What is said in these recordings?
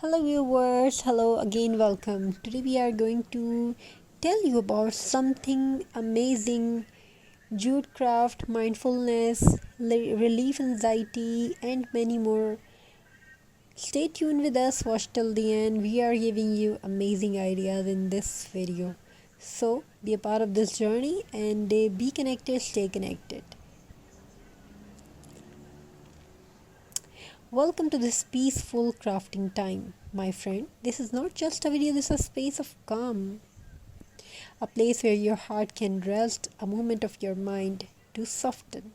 Hello viewers, hello again, welcome. Today we are going to tell you about something amazing: jute craft, mindfulness, relief anxiety, and many more. Stay tuned with us, watch till the end. We are giving you amazing ideas in this video. So be a part of this journey and be connected, stay connected. Welcome to this peaceful crafting time, my friend. This is not just a video, this is a space of calm, a place where your heart can rest, a moment of your mind to soften.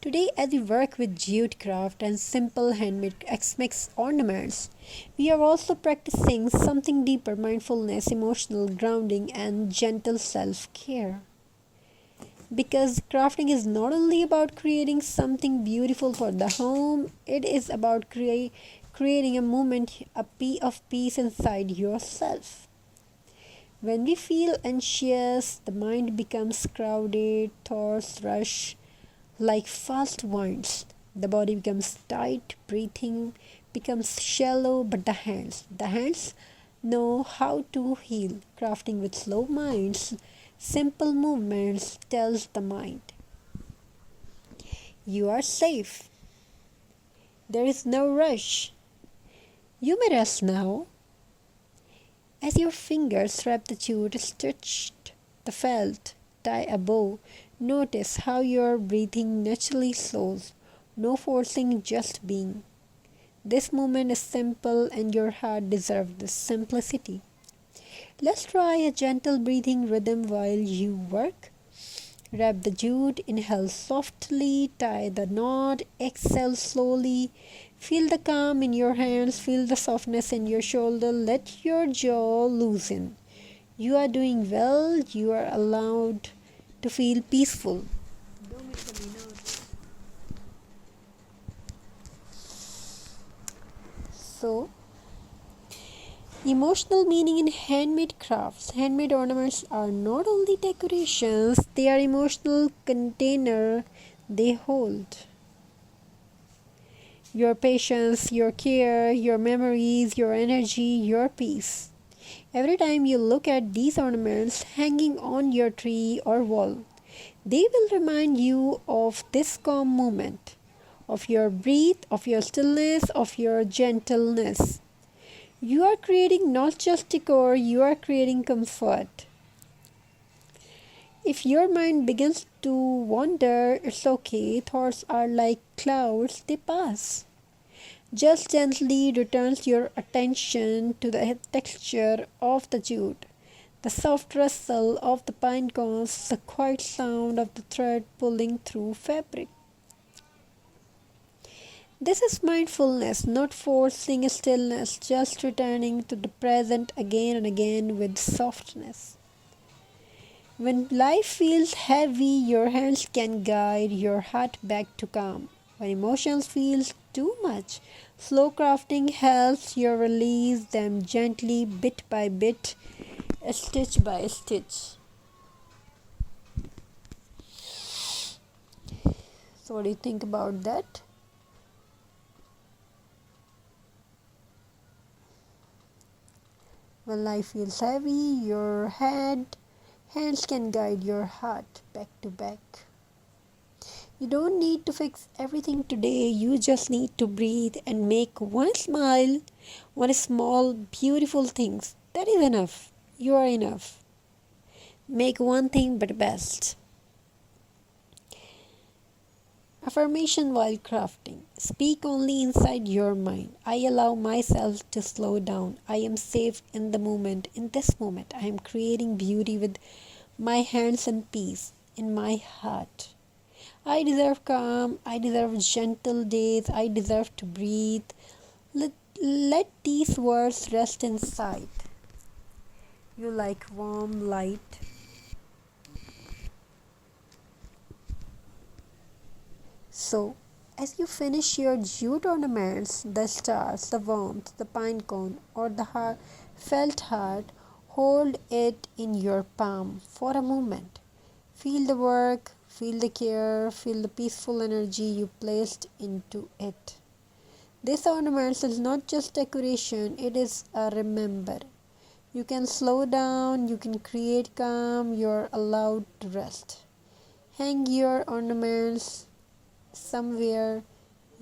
Today, as we work with jute craft and simple handmade X-Mix ornaments, we are also practicing something deeper: mindfulness, emotional grounding, and gentle self-care. Because crafting is not only about creating something beautiful for the home, it is about creating a moment, of peace inside yourself. When we feel anxious, the mind becomes crowded, thoughts rush like fast winds. The body becomes tight, breathing becomes shallow, but the hands know how to heal. Crafting with slow minds, simple movements tells the mind, you are safe. There is no rush. You may rest now. As your fingers wrap the jute, stitch the felt, tie a bow, notice how your breathing naturally slows. No forcing, just being. This moment is simple and your heart deserves this simplicity. Let's try a gentle breathing rhythm while you work. Wrap the jute, inhale softly, tie the knot, exhale slowly. Feel the calm in your hands, feel the softness in your shoulder, let your jaw loosen. You are doing well, you are allowed to feel peaceful. So, emotional meaning in handmade crafts. Handmade ornaments are not only decorations, they are emotional container they hold. Your patience, your care, your memories, your energy, your peace. Every time you look at these ornaments hanging on your tree or wall, they will remind you of this calm moment, of your breath, of your stillness, of your gentleness. You are creating not just decor, you are creating comfort. If your mind begins to wander, it's okay. Thoughts are like clouds, they pass. Just gently returns your attention to the texture of the jute, the soft rustle of the pine cones, the quiet sound of the thread pulling through fabric. This is mindfulness, not forcing stillness, just returning to the present again and again with softness. When life feels heavy, your hands can guide your heart back to calm. When emotions feel too much, slow crafting helps you release them gently, bit by bit, stitch by stitch. So, what do you think about that? When life feels heavy, your hands can guide your heart back to back. You don't need to fix everything today. You just need to breathe and make one smile, one small, beautiful things. That is enough. You are enough. Make one thing but best. Affirmation while crafting. Speak only inside your mind. I allow myself to slow down. I am safe in the moment. In this moment, I am creating beauty with my hands and peace in my heart. I deserve calm. I deserve gentle days. I deserve to breathe. Let these words rest inside. You like warm light. So, as you finish your jute ornaments, the stars, the warmth, the pine cone, or the felt heart, hold it in your palm for a moment. Feel the work, feel the care, feel the peaceful energy you placed into it. This ornament is not just decoration, it is a remember. You can slow down, you can create calm, you're allowed to rest. Hang your ornaments somewhere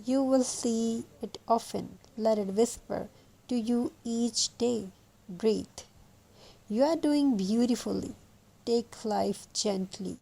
you will see it often. Let it whisper to you each day. Breathe. You are doing beautifully. Take life gently.